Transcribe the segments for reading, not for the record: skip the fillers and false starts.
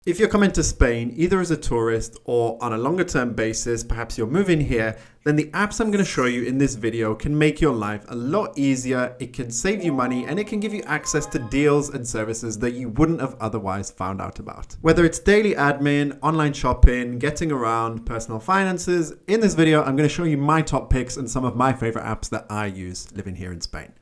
If you're coming to Spain, either as a tourist or on a longer term basis, perhaps you're moving here, then the apps I'm going to show you in this video can make your life a lot easier, it can save you money, and it can give you access to deals and services that you wouldn't have otherwise found out about. Whether it's daily admin, online shopping, getting around, personal finances, in this video I'm going to show you my top picks and some of my favorite apps that I use living here in Spain.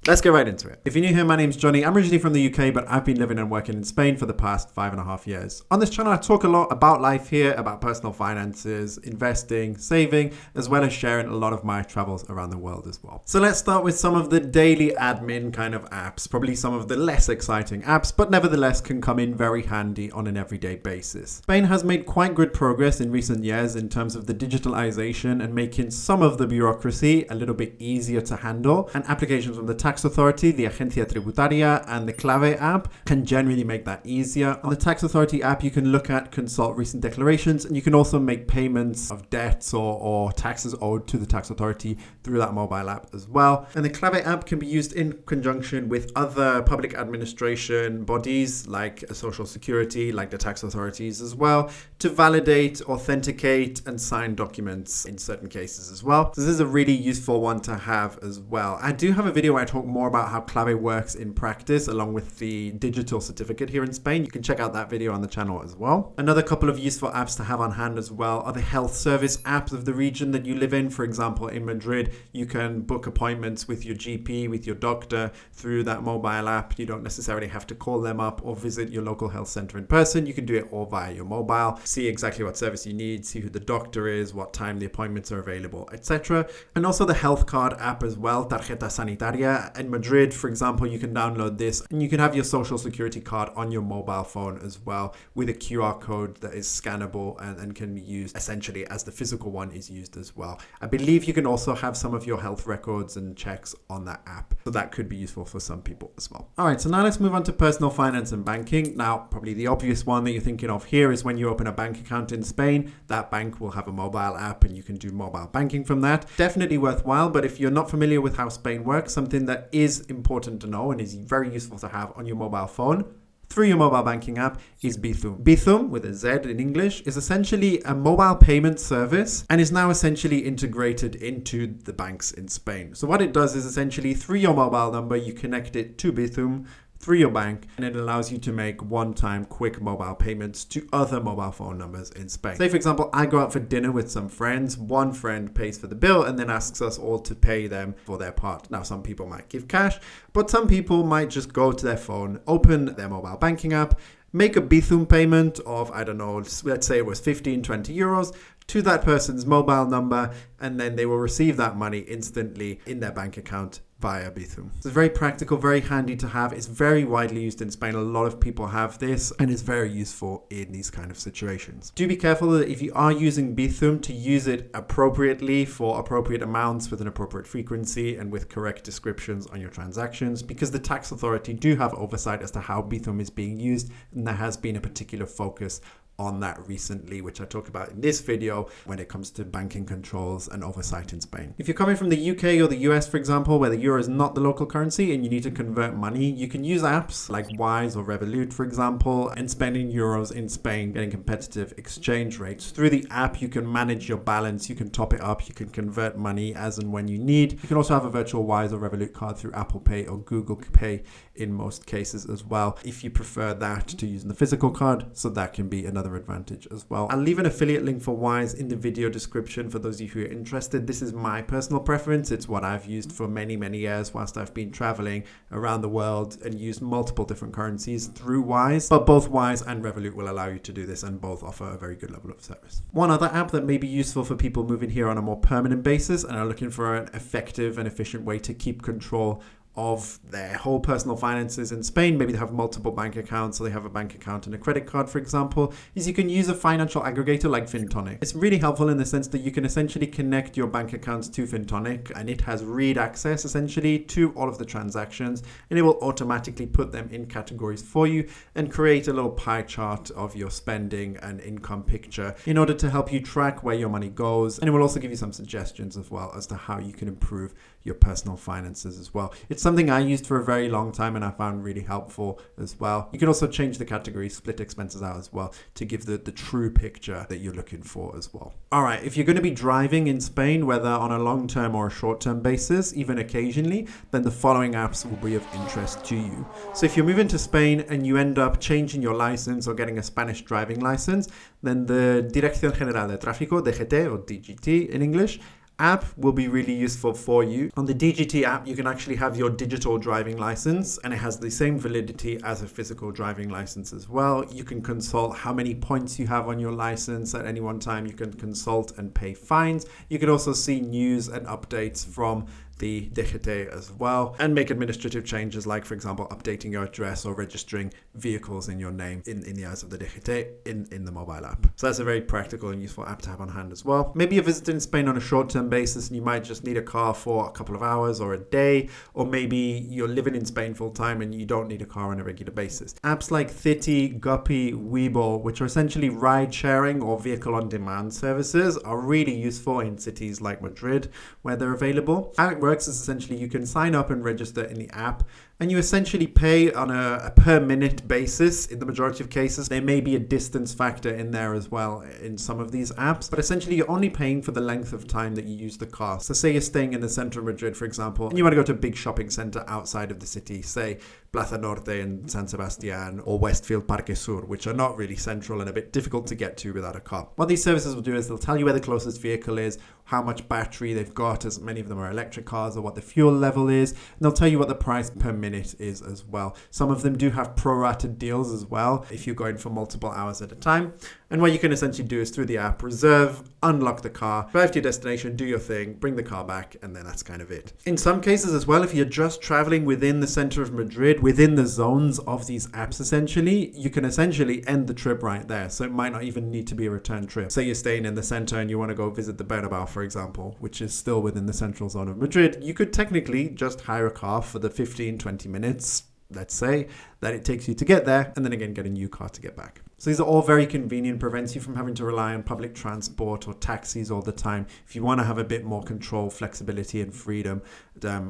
Let's get right into it. If you're new here, my name's Jonny. I'm originally from the UK, but I've been living and working in Spain for the past 5.5 years. On this channel, I talk a lot about life here, about personal finances, investing, saving, as well as sharing a lot of my travels around the world as well. So let's start with some of the daily admin kind of apps, probably some of the less exciting apps, but nevertheless can come in very handy on an everyday basis. Spain has made quite good progress in recent years in terms of the digitalization and making some of the bureaucracy a little bit easier to handle, and applications from the tax authority, the Agencia Tributaria, and the Clave app can generally make that easier. On the tax authority app, you can look at, consult recent declarations, and you can also make payments of debts or taxes owed to the tax authority through that mobile app as well. And the Clave app can be used in conjunction with other public administration bodies like Social Security, like the tax authorities as well, to validate, authenticate, and sign documents in certain cases as well. So this is a really useful one to have as well. I do have a video where I talk more about how Clave works in practice along with the digital certificate here in Spain. You can check out that video on the channel as well. Another couple of useful apps to have on hand as well are the health service apps of the region that you live in. For example, in Madrid, you can book appointments with your GP, with your doctor through that mobile app. You don't necessarily have to call them up or visit your local health center in person. You can do it all via your mobile, see exactly what service you need, see who the doctor is, what time the appointments are available, etc. And also the health card app as well, Tarjeta Sanitaria. In Madrid, for example, you can download this and you can have your social security card on your mobile phone as well with a QR code that is scannable and can be used essentially as the physical one is used as well. I believe you can also have some of your health records and checks on that app. So that could be useful for some people as well. All right, so now let's move on to personal finance and banking. Now, probably the obvious one that you're thinking of here is when you open a bank account in Spain, that bank will have a mobile app and you can do mobile banking from that. Definitely worthwhile, but if you're not familiar with how Spain works, something that is important to know and is very useful to have on your mobile phone through your mobile banking app is Bizum. Bizum, with a Z in English, is essentially a mobile payment service and is now essentially integrated into the banks in Spain. So what it does is essentially through your mobile number, you connect it to Bizum through your bank, and it allows you to make one-time quick mobile payments to other mobile phone numbers in Spain. Say, for example, I go out for dinner with some friends. One friend pays for the bill and then asks us all to pay them for their part. Now, some people might give cash, but some people might just go to their phone, open their mobile banking app, make a Bizum payment of, I don't know, let's say it was 15, 20 euros to that person's mobile number, and then they will receive that money instantly in their bank account via Bizum. It's very practical, very handy to have. It's very widely used in Spain. A lot of people have this and it's very useful in these kind of situations. Do be careful that if you are using Bizum, to use it appropriately for appropriate amounts with an appropriate frequency and with correct descriptions on your transactions, because the tax authority do have oversight as to how Bizum is being used, and there has been a particular focus on that recently, which I talk about in this video when it comes to banking controls and oversight in Spain. If you're coming from the UK or the US, for example, where the euro is not the local currency and you need to convert money, you can use apps like Wise or Revolut, for example, and spending euros in Spain, getting competitive exchange rates. Through the app, you can manage your balance, you can top it up, you can convert money as and when you need. You can also have a virtual Wise or Revolut card through Apple Pay or Google Pay in most cases as well, if you prefer that to using the physical card. So that can be another advantage as well. I'll leave an affiliate link for Wise in the video description for those of you who are interested. This is my personal preference. It's what I've used for many years whilst I've been traveling around the world and used multiple different currencies through Wise. But both Wise and Revolut will allow you to do this, and both offer a very good level of service. One other app that may be useful for people moving here on a more permanent basis and are looking for an effective and efficient way to keep control of their whole personal finances in Spain, maybe they have multiple bank accounts, or they have a bank account and a credit card, for example, is you can use a financial aggregator like Fintonic. It's really helpful in the sense that you can essentially connect your bank accounts to Fintonic, and it has read access essentially to all of the transactions, and it will automatically put them in categories for you and create a little pie chart of your spending and income picture in order to help you track where your money goes. And it will also give you some suggestions as well as to how you can improve your personal finances as well. It's It's something I used for a very long time and I found really helpful as well. You can also change the category, split expenses out as well to give the true picture that you're looking for as well. All right, if you're going to be driving in Spain, whether on a long-term or a short-term basis, even occasionally, then the following apps will be of interest to you. So if you're moving to Spain and you end up changing your license or getting a Spanish driving license, then the Dirección General de Tráfico, DGT or DGT in English, app will be really useful for you. On the DGT app, you can actually have your digital driving license and it has the same validity as a physical driving license as well. You can consult how many points you have on your license at any one time. You can consult and pay fines. You can also see news and updates from the DGT as well and make administrative changes like, for example, updating your address or registering vehicles in your name in the eyes of the DGT in the mobile app. So that's a very practical and useful app to have on hand as well. Maybe you're visiting Spain on a short-term basis and you might just need a car for a couple of hours or a day, or maybe you're living in Spain full-time and you don't need a car on a regular basis. Apps like Thiti, Guppy, Webull, which are essentially ride-sharing or vehicle-on-demand services, are really useful in cities like Madrid where they're available. How it works is essentially you can sign up and register in the app and you essentially pay on a per minute basis in the majority of cases. There may be a distance factor in there as well in some of these apps, but essentially you're only paying for the length of time that you use the car. So say you're staying in the center of Madrid, for example, and you want to go to a big shopping center outside of the city, say Plaza Norte in San Sebastián or Westfield Parque Sur, which are not really central and a bit difficult to get to without a car. What these services will do is they'll tell you where the closest vehicle is, how much battery they've got, as many of them are electric cars, or what the fuel level is, and they'll tell you what the price per minute is as well. Some of them do have prorated deals as well if you're going for multiple hours at a time. And what you can essentially do is through the app, reserve, unlock the car, drive to your destination, do your thing, bring the car back, and then that's kind of it. In some cases as well, if you're just traveling within the center of Madrid, within the zones of these apps essentially, you can essentially end the trip right there. So it might not even need to be a return trip. Say you're staying in the center and you want to go visit the Bernabeu, for example, which is still within the central zone of Madrid. You could technically just hire a car for the 15-20 minutes, let's say, that it takes you to get there, and then again get a new car to get back. So these are all very convenient, prevents you from having to rely on public transport or taxis all the time if you want to have a bit more control, flexibility and freedom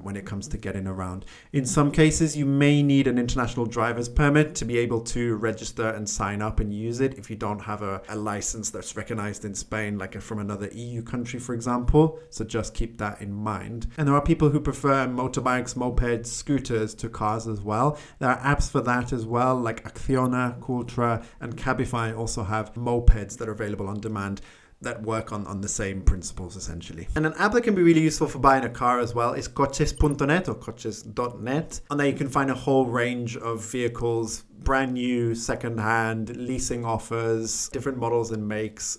when it comes to getting around. In some cases, you may need an international driver's permit to be able to register and sign up and use it if you don't have a license that's recognized in Spain, like from another EU country, for example. So just keep that in mind. And there are people who prefer motorbikes, mopeds, scooters to cars as well. There are apps for that as well, like Acciona, Cultra, and Cabify also have mopeds that are available on demand that work on the same principles essentially. And an app that can be really useful for buying a car as well is coches.net or coches.net. On there you can find a whole range of vehicles, brand new, second-hand, leasing offers, different models and makes,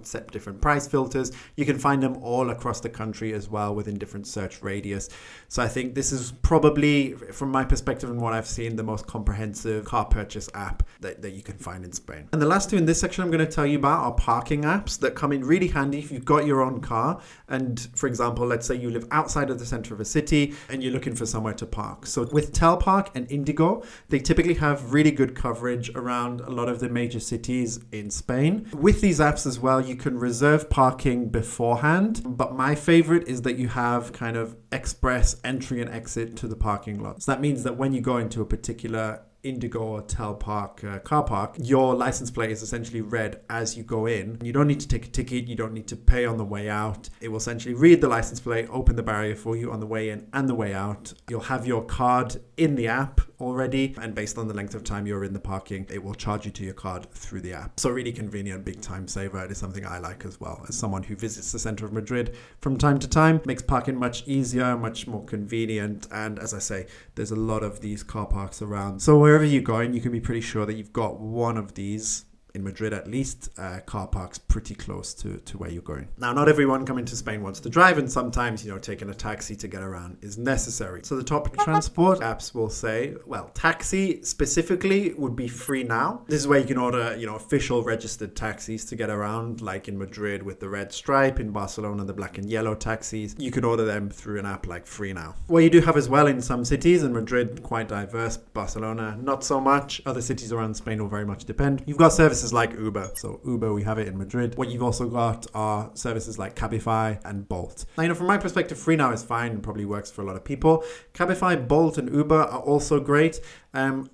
set different price filters. You can find them all across the country as well within different search radius. So I think this is probably, from my perspective and what I've seen, the most comprehensive car purchase app that you can find in Spain. And the last two in this section I'm going to tell you about are parking apps that come in really handy if you've got your own car. And for example, let's say you live outside of the center of a city and you're looking for somewhere to park. So with Telpark and Indigo, they typically have really good coverage around a lot of the major cities in Spain. With these apps as well, you can reserve parking beforehand, but my favorite is that you have kind of express entry and exit to the parking lot. So that means that when you go into a particular Indigo or Telpark car park, your license plate is essentially read as you go in. You don't need to take a ticket, you don't need to pay on the way out. It will essentially read the license plate, open the barrier for you on the way in and the way out. You'll have your card in the app already, and based on the length of time you're in the parking, it will charge you to your card through the app. So really convenient, big time saver. It is something I like as well. As someone who visits the center of Madrid from time to time, makes parking much easier, much more convenient, and as I say, there's a lot of these car parks around. So wherever you're going, you can be pretty sure that you've got one of these, in Madrid at least, car parks pretty close to where you're going. Now, not everyone coming to Spain wants to drive, and sometimes, taking a taxi to get around is necessary. So the top transport apps will say, well, taxi specifically would be free now. This is where you can order, official registered taxis to get around, like in Madrid with the red stripe, in Barcelona, the black and yellow taxis. You can order them through an app like Free Now. What you do have as well in some cities, and Madrid quite diverse, Barcelona not so much. Other cities around Spain will very much depend. You've got services services like Uber. So Uber, we have it in Madrid. What you've also got are services like Cabify and Bolt. Now, from my perspective, Free Now is fine and probably works for a lot of people. Cabify, Bolt, and Uber are also great.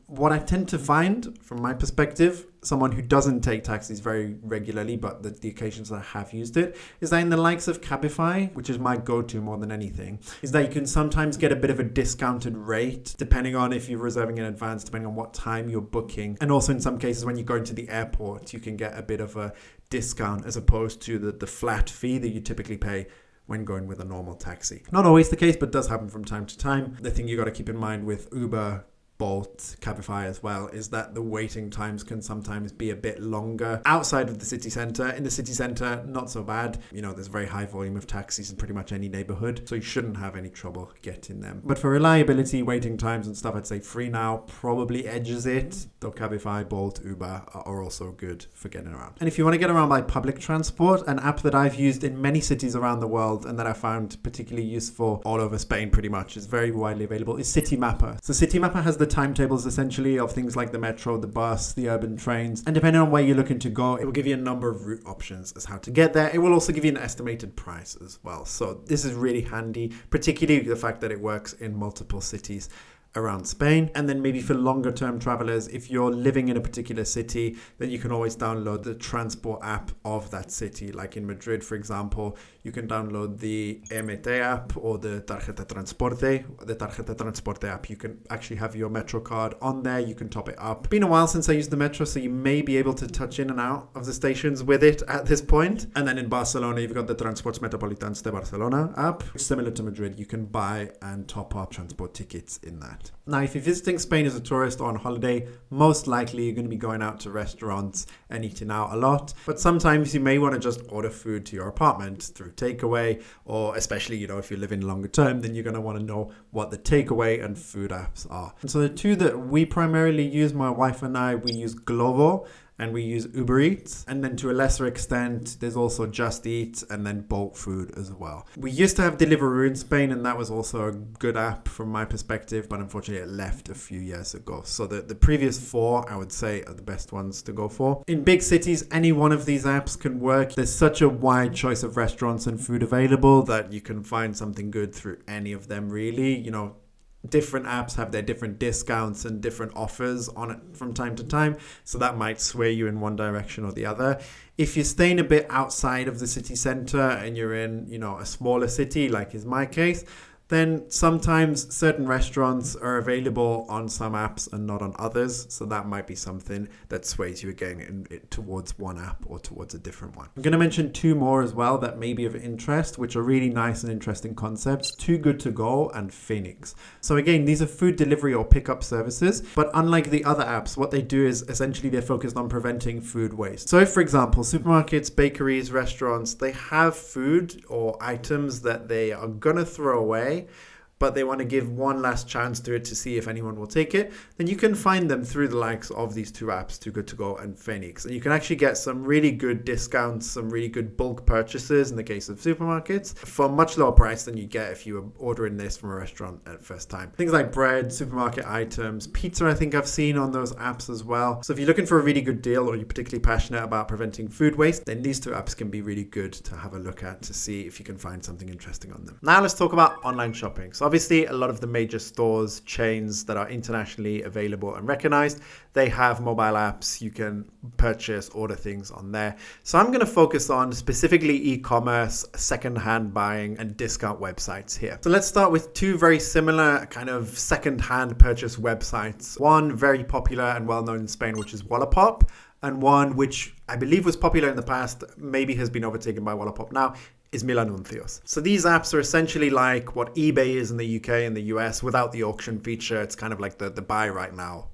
What I tend to find, from my perspective, someone who doesn't take taxis very regularly, but the occasions that I have used it, is that in the likes of Cabify, which is my go-to more than anything, is that you can sometimes get a bit of a discounted rate, depending on if you're reserving in advance, depending on what time you're booking. And also in some cases, when you go into the airport, you can get a bit of a discount as opposed to the flat fee that you typically pay when going with a normal taxi. Not always the case, but does happen from time to time. The thing you got to keep in mind with Uber, Bolt, Cabify as well, is that the waiting times can sometimes be a bit longer outside of the city centre. In the city centre, not so bad. There's a very high volume of taxis in pretty much any neighbourhood, so you shouldn't have any trouble getting them. But for reliability, waiting times and stuff, I'd say Free Now probably edges it, though Cabify, Bolt, Uber are also good for getting around. And if you want to get around by public transport, an app that I've used in many cities around the world and that I found particularly useful all over Spain pretty much, is very widely available, is Citymapper. So Citymapper has the timetables essentially of things like the metro, the bus, the urban trains, and depending on where you're looking to go, it will give you a number of route options as how to get there. It will also give you an estimated price as well. So this is really handy, particularly the fact that it works in multiple cities around Spain. And then maybe for longer term travelers, if you're living in a particular city, then you can always download the transport app of that city. Like in Madrid, for example, you can download the MT app or the Tarjeta Transporte. The Tarjeta Transporte app, you can actually have your metro card on there. You can top it up. It's been a while since I used the metro, so you may be able to touch in and out of the stations with it at this point. And then in Barcelona, you've got the Transports Metropolitans de Barcelona app. Similar to Madrid, you can buy and top up transport tickets in that. Now, if you're visiting Spain as a tourist or on holiday, most likely you're going to be going out to restaurants and eating out a lot. But sometimes you may want to just order food to your apartment through takeaway, or especially, if you're living longer term, then you're going to want to know what the takeaway and food apps are. And so the two that we primarily use, my wife and I, we use Glovo and we use Uber Eats. And then to a lesser extent, there's also Just Eat and then Bolt Food as well. We used to have Deliveroo in Spain, and that was also a good app from my perspective, but unfortunately it left a few years ago. So the previous four, I would say, are the best ones to go for. In big cities, any one of these apps can work. There's such a wide choice of restaurants and food available that you can find something good through any of them, really. Different apps have their different discounts and different offers on it from time to time, so that might sway you in one direction or the other. If you're staying a bit outside of the city centre and you're in, a smaller city, like is my case, then sometimes certain restaurants are available on some apps and not on others. So that might be something that sways you again towards one app or towards a different one. I'm going to mention two more as well that may be of interest, which are really nice and interesting concepts: Too Good To Go and Phoenix. So again, these are food delivery or pickup services, but unlike the other apps, what they do is essentially they're focused on preventing food waste. So if, for example, supermarkets, bakeries, restaurants, they have food or items that they are going to throw away, but they want to give one last chance to it to see if anyone will take it, then you can find them through the likes of these two apps, Too Good To Go and Phoenix. And you can actually get some really good discounts, some really good bulk purchases in the case of supermarkets for a much lower price than you get if you were ordering this from a restaurant at first time. Things like bread, supermarket items, pizza, I think I've seen on those apps as well. So if you're looking for a really good deal or you're particularly passionate about preventing food waste, then these two apps can be really good to have a look at to see if you can find something interesting on them. Now let's talk about online shopping. So obviously, a lot of the major stores, chains that are internationally available and recognized, they have mobile apps. You can purchase, order things on there. So I'm going to focus on specifically e-commerce, second-hand buying, and discount websites here. So let's start with two very similar kind of second-hand purchase websites. One very popular and well-known in Spain, which is Wallapop, and one which I believe was popular in the past, maybe has been overtaken by Wallapop now, is Millennials. So these apps are essentially like what eBay is in the UK and the US without the auction feature. It's kind of like the buy right now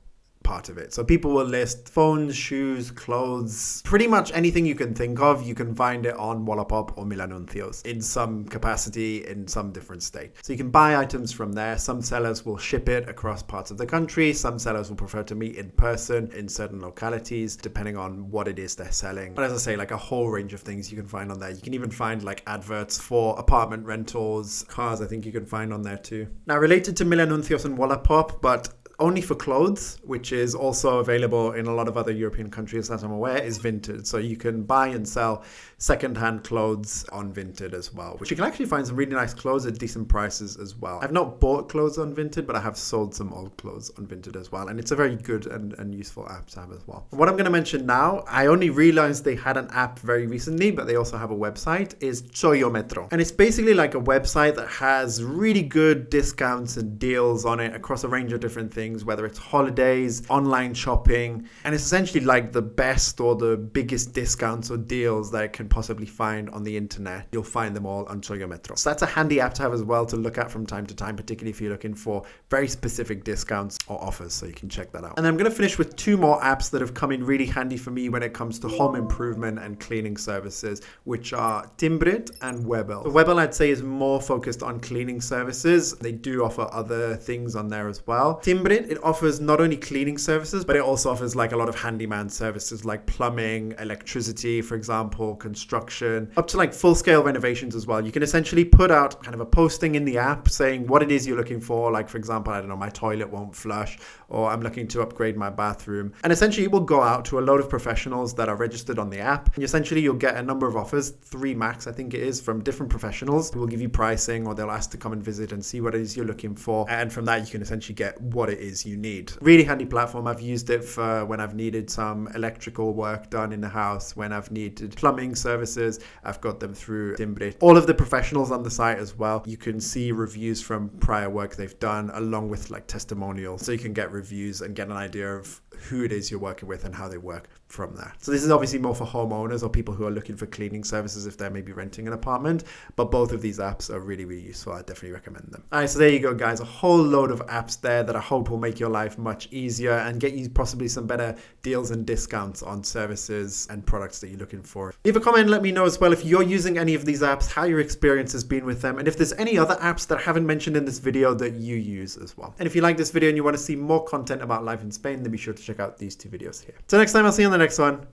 part of it. So people will list phones, shoes, clothes, pretty much anything you can think of. You can find it on Wallapop or Millennials in some capacity, in some different state. So you can buy items from there. Some sellers will ship it across parts of the country. Some sellers will prefer to meet in person in certain localities, depending on what it is they're selling. But as I say, like a whole range of things you can find on there. You can even find like adverts for apartment rentals, cars, I think you can find on there too. Now related to Millennials and Wallapop, but only for clothes, which is also available in a lot of other European countries, as I'm aware, is Vinted. So you can buy and sell secondhand clothes on Vinted as well, which you can actually find some really nice clothes at decent prices as well. I've not bought clothes on Vinted, but I have sold some old clothes on Vinted as well. And it's a very good and useful app to have as well. What I'm going to mention now, I only realized they had an app very recently, but they also have a website, is Metro. And it's basically like a website that has really good discounts and deals on it across a range of different things, whether it's holidays, online shopping, and it's essentially like the best or the biggest discounts or deals that it can possibly find on the internet. You'll find them all on Metro. So that's a handy app to have as well to look at from time to time, particularly if you're looking for very specific discounts or offers, so you can check that out. And I'm going to finish with two more apps that have come in really handy for me when it comes to home improvement and cleaning services, which are Timbrit and Webel. So Webel, I'd say, is more focused on cleaning services. They do offer other things on there as well. Timbrit, it offers not only cleaning services, but it also offers like a lot of handyman services like plumbing, electricity, for example, construction, up to like full-scale renovations as well. You can essentially put out kind of a posting in the app saying what it is you're looking for. Like, for example, I don't know, my toilet won't flush, or I'm looking to upgrade my bathroom. And essentially it will go out to a load of professionals that are registered on the app. And essentially you'll get a number of offers, 3 max, I think it is, from different professionals who will give you pricing, or they'll ask to come and visit and see what it is you're looking for. And from that, you can essentially get what it is you need. Really handy platform. I've used it for when I've needed some electrical work done in the house, when I've needed plumbing services. I've got them through Timbrit. All of the professionals on the site as well. You can see reviews from prior work they've done, along with like testimonials. So you can get reviews and get an idea of who it is you're working with and how they work from that. So this is obviously more for homeowners or people who are looking for cleaning services if they're maybe renting an apartment, but both of these apps are really, really useful. I definitely recommend them. All right, so there you go, guys. A whole load of apps there that I hope will make your life much easier and get you possibly some better deals and discounts on services and products that you're looking for. Leave a comment and let me know as well if you're using any of these apps, how your experience has been with them, and if there's any other apps that I haven't mentioned in this video that you use as well. And if you like this video and you want to see more content about life in Spain, then be sure to check out these 2 videos here. So next time, I'll see you on the next one,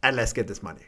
and let's get this money.